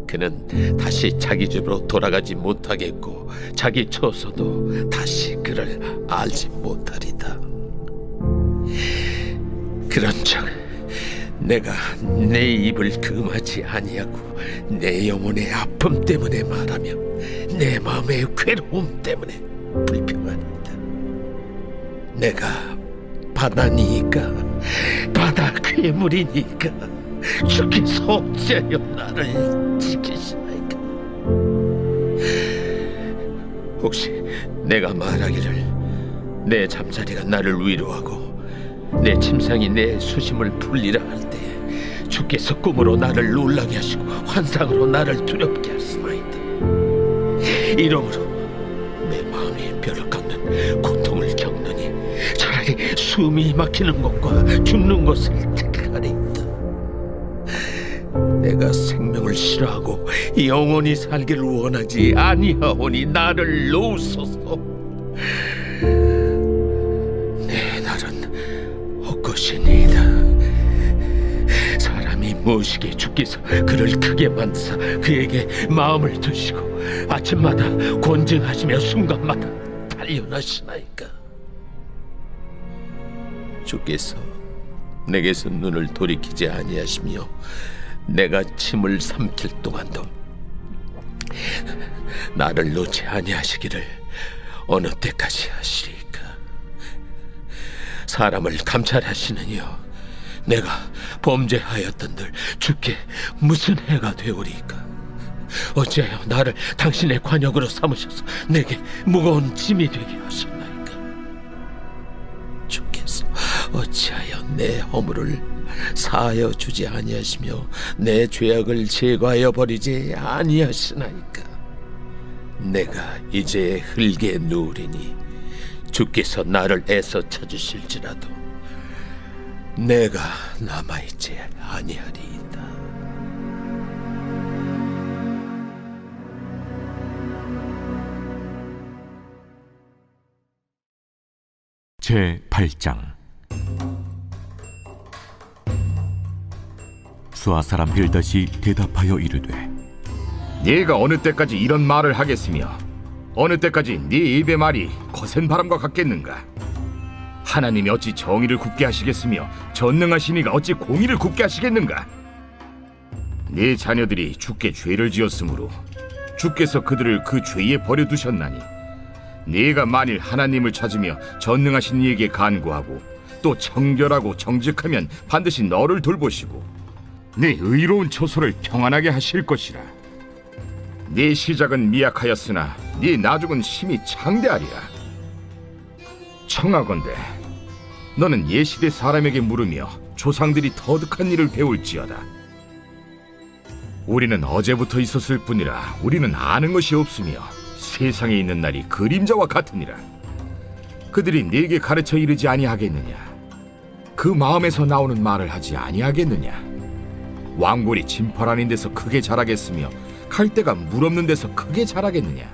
그는 다시 자기 집으로 돌아가지 못하겠고 자기 처소도 다시 그를 알지 못하리다. 그런즉 내가 내 입을 금하지 아니하고 내 영혼의 아픔 때문에 말하며 내 마음의 괴로움 때문에 불평하리이다. 내가 바다니까 바다 괴물이니까 주께서 어찌하여 나를 지키시나이까? 혹시 내가 말하기를 내 잠자리가 나를 위로하고 내 침상이 내 수심을 풀리라 할 때에 주께서 꿈으로 나를 놀라게 하시고 환상으로 나를 두렵게 하시나이다. 이러므로 내 마음이 뼈를 깎는 고통을 겪느니 차라리 숨이 막히는 것과 죽는 것을 택하리이다. 내가 생명을 싫어하고 영원히 살기를 원하지 아니하오니 나를 놓으소서. 내 날은 헛것이니이다. 사람이 무엇이기에 주께서 그를 크게 만드사 그에게 마음을 두시고 아침마다 권증하시며 순간마다 단련하시나이까? 주께서 내게서 눈을 돌이키지 아니하시며 내가 침을 삼킬 동안도 나를 놓지 아니하시기를 어느 때까지 하시리까? 사람을 감찰하시는 이여, 내가 범죄하였던들 주께 무슨 해가 되오리까? 어찌하여 나를 당신의 관역으로 삼으셔서 내게 무거운 짐이 되게 하셨나이까? 주께서 어찌하여 내 허물을 사하여 주지 아니하시며 내 죄악을 제거하여 버리지 아니하시나이까? 내가 이제 흙에 누우리니 주께서 나를 애써 찾으실지라도 내가 남아있지 아니하리이다. 제8장. 수아 사람 빌닷이 대답하여 이르되 네가 어느 때까지 이런 말을 하겠으며 어느 때까지 네 입의 말이 거센 바람과 같겠는가? 하나님이 어찌 정의를 굽게 하시겠으며 전능하신 이가 어찌 공의를 굽게 하시겠는가? 네 자녀들이 주께 죄를 지었으므로 주께서 그들을 그 죄에 버려두셨나니 네가 만일 하나님을 찾으며 전능하신 이에게 간구하고 또 청결하고 정직하면 반드시 너를 돌보시고 네 의로운 처소를 평안하게 하실 것이라. 네 시작은 미약하였으나 네 나중은 심히 창대하리라. 청하건대 너는 예시대 사람에게 물으며 조상들이 터득한 일을 배울지어다. 우리는 어제부터 있었을 뿐이라 우리는 아는 것이 없으며 세상에 있는 날이 그림자와 같으니라. 그들이 네게 가르쳐 이르지 아니하겠느냐? 그 마음에서 나오는 말을 하지 아니하겠느냐? 왕골이 진펄 아닌 데서 크게 자라겠으며 갈대가 물 없는 데서 크게 자라겠느냐?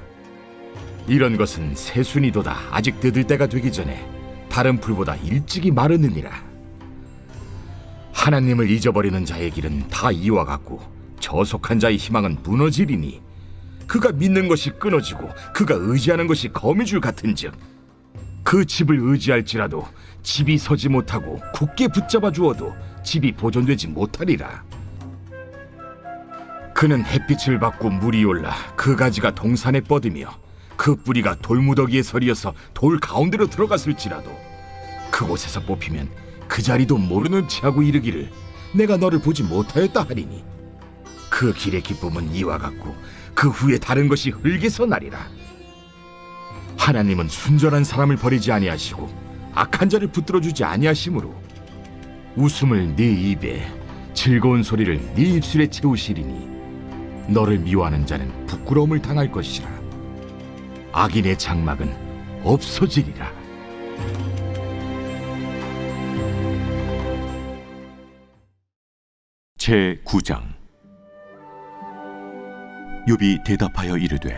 이런 것은 새순이도다 아직 뜯을 때가 되기 전에 다른 풀보다 일찍이 마르느니라. 하나님을 잊어버리는 자의 길은 다 이와 같고 저속한 자의 희망은 무너지리니 그가 믿는 것이 끊어지고 그가 의지하는 것이 거미줄 같은즉 그 집을 의지할지라도 집이 서지 못하고 굳게 붙잡아 주어도 집이 보존되지 못하리라. 그는 햇빛을 받고 물이 올라 그 가지가 동산에 뻗으며 그 뿌리가 돌무더기에 서리어서 돌 가운데로 들어갔을지라도 그곳에서 뽑히면 그 자리도 모르는 체하고 이르기를 내가 너를 보지 못하였다 하리니 그 길의 기쁨은 이와 같고 그 후에 다른 것이 흙에서 나리라. 하나님은 순전한 사람을 버리지 아니하시고 악한 자를 붙들어 주지 아니하심으로 웃음을 네 입에 즐거운 소리를 네 입술에 채우시리니 너를 미워하는 자는 부끄러움을 당할 것이라. 악인의 장막은 없어지리라. 제9장. 욥이 대답하여 이르되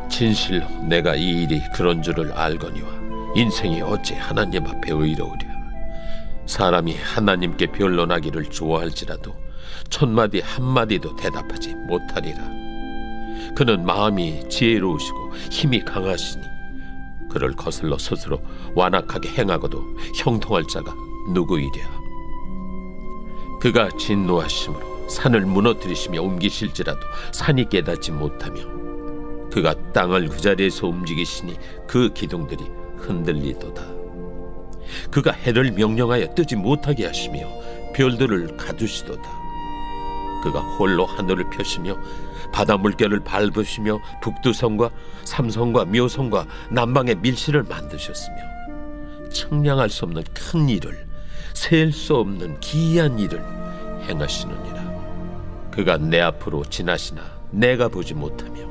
진실로 내가 이 일이 그런 줄을 알거니와 인생이 어찌 하나님 앞에 의로우랴. 사람이 하나님께 변론하기를 좋아할지라도 천마디 한마디도 대답하지 못하리라. 그는 마음이 지혜로우시고 힘이 강하시니 그를 거슬러 스스로 완악하게 행하고도 형통할 자가 누구이랴. 그가 진노하심으로 산을 무너뜨리시며 옮기실지라도 산이 깨닫지 못하며 그가 땅을 그 자리에서 움직이시니 그 기둥들이 흔들리도다. 그가 해를 명령하여 뜨지 못하게 하시며 별들을 가두시도다. 그가 홀로 하늘을 펴시며 바다 물결을 밟으시며 북두성과 삼성과 묘성과 남방의 밀실을 만드셨으며 측량할 수 없는 큰 일을 셀 수 없는 기이한 일을 행하시느니라. 그가 내 앞으로 지나시나 내가 보지 못하며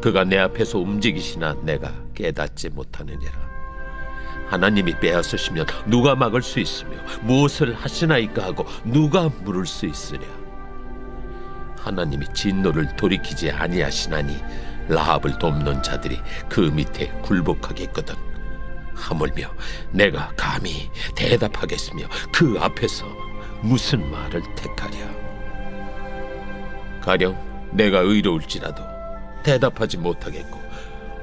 그가 내 앞에서 움직이시나 내가 깨닫지 못하느니라. 하나님이 빼앗으시면 누가 막을 수 있으며 무엇을 하시나이까 하고 누가 물을 수 있으랴. 하나님이 진노를 돌이키지 아니하시나니 라합을 돕는 자들이 그 밑에 굴복하겠거든. 하물며 내가 감히 대답하겠으며 그 앞에서 무슨 말을 택하랴. 가령 내가 의로울지라도 대답하지 못하겠고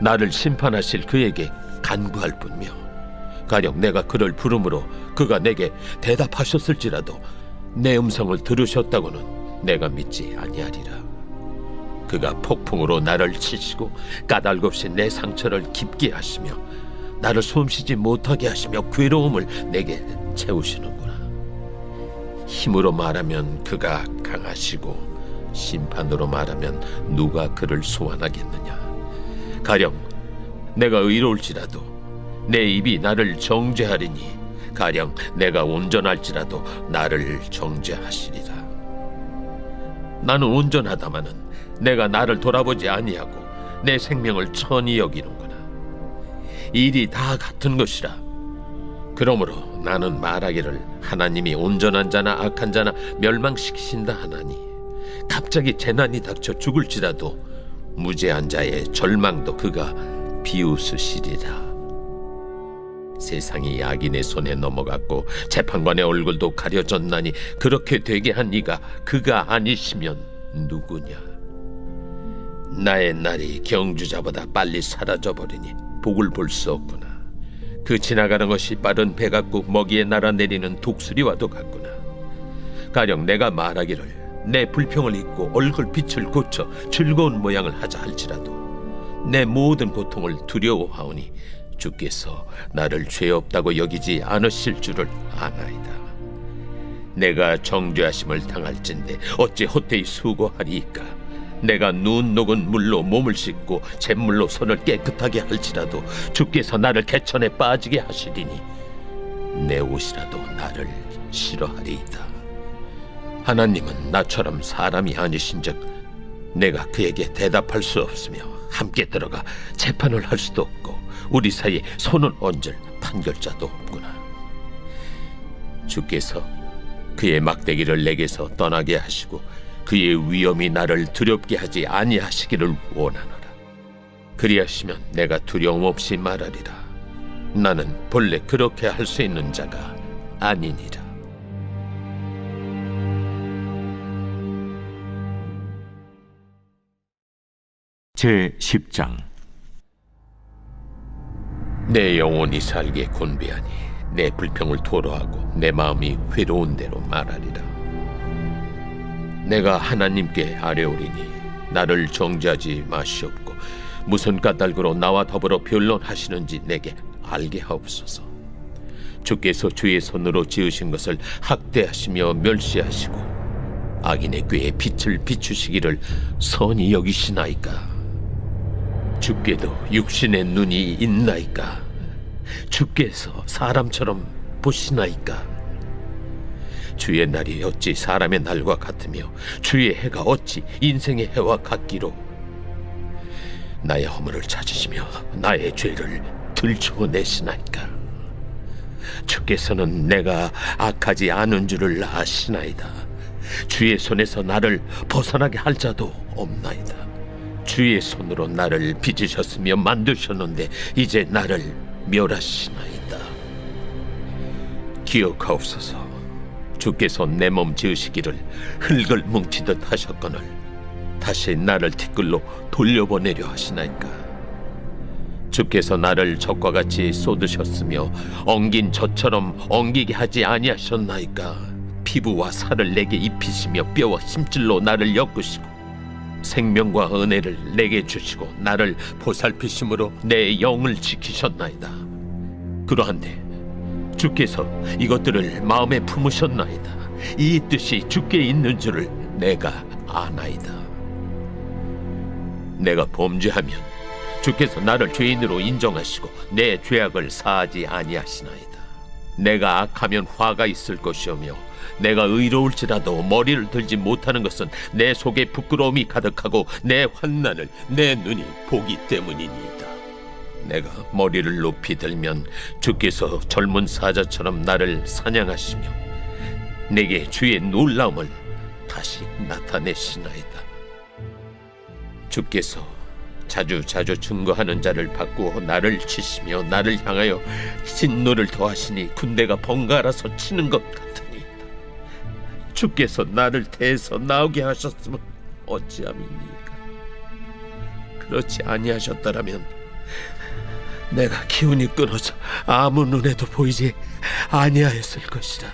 나를 심판하실 그에게 간구할 뿐이며 가령 내가 그를 부름으로 그가 내게 대답하셨을지라도 내 음성을 들으셨다고는 내가 믿지 아니하리라. 그가 폭풍으로 나를 치시고 까닭없이 내 상처를 깊게 하시며 나를 숨쉬지 못하게 하시며 괴로움을 내게 채우시는구나. 힘으로 말하면 그가 강하시고 심판으로 말하면 누가 그를 소환하겠느냐. 가령 내가 의로울지라도 내 입이 나를 정죄하리니 가령 내가 온전할지라도 나를 정죄하시리라. 나는 온전하다마는 내가 나를 돌아보지 아니하고 내 생명을 천히 여기는구나. 일이 다 같은 것이라. 그러므로 나는 말하기를 하나님이 온전한 자나 악한 자나 멸망시키신다 하나니 갑자기 재난이 닥쳐 죽을지라도 무죄한 자의 절망도 그가 비웃으시리라. 세상이 악인의 손에 넘어갔고 재판관의 얼굴도 가려졌나니 그렇게 되게 한 이가 그가 아니시면 누구냐? 나의 날이 경주자보다 빨리 사라져버리니 복을 볼 수 없구나. 그 지나가는 것이 빠른 배 같고 먹이에 날아내리는 독수리와도 같구나. 가령 내가 말하기를 내 불평을 잊고 얼굴 빛을 고쳐 즐거운 모양을 하자 할지라도 내 모든 고통을 두려워하오니 주께서 나를 죄 없다고 여기지 않으실 줄을 아나이다. 내가 정죄하심을 당할진대 어찌 헛되이 수고하리이까. 내가 눈 녹은 물로 몸을 씻고 잿물로 손을 깨끗하게 할지라도 주께서 나를 개천에 빠지게 하시리니 내 옷이라도 나를 싫어하리이다. 하나님은 나처럼 사람이 아니신즉 내가 그에게 대답할 수 없으며 함께 들어가 재판을 할 수도 없고 우리 사이에 손을 얹을 판결자도 없구나. 주께서 그의 막대기를 내게서 떠나게 하시고 그의 위엄이 나를 두렵게 하지 아니하시기를 원하노라. 그리하시면 내가 두려움 없이 말하리라. 나는 본래 그렇게 할 수 있는 자가 아니니라. 제10장. 내 영혼이 살게 곤배하니 내 불평을 토로하고 내 마음이 회로운 대로 말하리라. 내가 하나님께 아뢰오리니 나를 정죄하지 마시옵고 무슨 까닭으로 나와 더불어 변론하시는지 내게 알게 하옵소서. 주께서 주의 손으로 지으신 것을 학대하시며 멸시하시고 악인의 꾀에 빛을 비추시기를 선히 여기시나이까. 주께도 육신의 눈이 있나이까. 주께서 사람처럼 보시나이까. 주의 날이 어찌 사람의 날과 같으며 주의 해가 어찌 인생의 해와 같기로. 나의 허물을 찾으시며 나의 죄를 들추어내시나이까. 주께서는 내가 악하지 않은 줄을 아시나이다. 주의 손에서 나를 벗어나게 할 자도 없나이다. 주의 손으로 나를 빚으셨으며 만드셨는데 이제 나를 멸하시나이다. 기억하옵소서. 주께서 내 몸 지으시기를 흙을 뭉치듯 하셨거늘 다시 나를 티끌로 돌려보내려 하시나이까. 주께서 나를 젖과 같이 쏟으셨으며 엉긴 젖처럼 엉기게 하지 아니하셨나이까. 피부와 살을 내게 입히시며 뼈와 심줄로 나를 엮으시고 생명과 은혜를 내게 주시고 나를 보살피심으로 내 영을 지키셨나이다. 그러한데 주께서 이것들을 마음에 품으셨나이다. 이 뜻이 주께 있는 줄을 내가 아나이다. 내가 범죄하면 주께서 나를 죄인으로 인정하시고 내 죄악을 사하지 아니하시나이다. 내가 악하면 화가 있을 것이오며 내가 의로울지라도 머리를 들지 못하는 것은 내 속에 부끄러움이 가득하고 내 환난을 내 눈이 보기 때문이니이다. 내가 머리를 높이 들면 주께서 젊은 사자처럼 나를 사냥하시며 내게 주의 놀라움을 다시 나타내시나이다. 주께서 자주 증거하는 자를 바꾸어 나를 치시며 나를 향하여 진노를 더하시니 군대가 번갈아서 치는 것 같으니이다. 주께서 나를 대서 나오게 하셨으면 어찌함이니까. 그렇지 아니하셨더라면 내가 기운이 끊어져 아무 눈에도 보이지 아니하였을 것이라.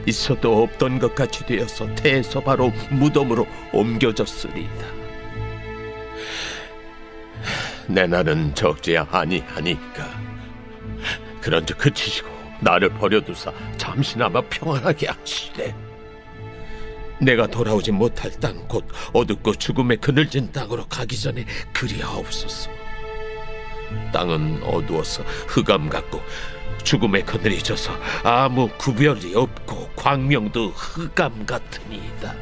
있어도 없던 것 같이 되어서 태에서 바로 무덤으로 옮겨졌으리이다. 내 날은 적지 아니하니까. 그런즉 그치시고 나를 버려두사 잠시나마 평안하게 하시되 내가 돌아오지 못할 땅 곧 어둡고 죽음의 그늘진 땅으로 가기 전에 그리하옵소서. 땅은 어두워서 흑암 같고 죽음의 그늘이 져서 아무 구별이 없고 광명도 흑암 같으니이다.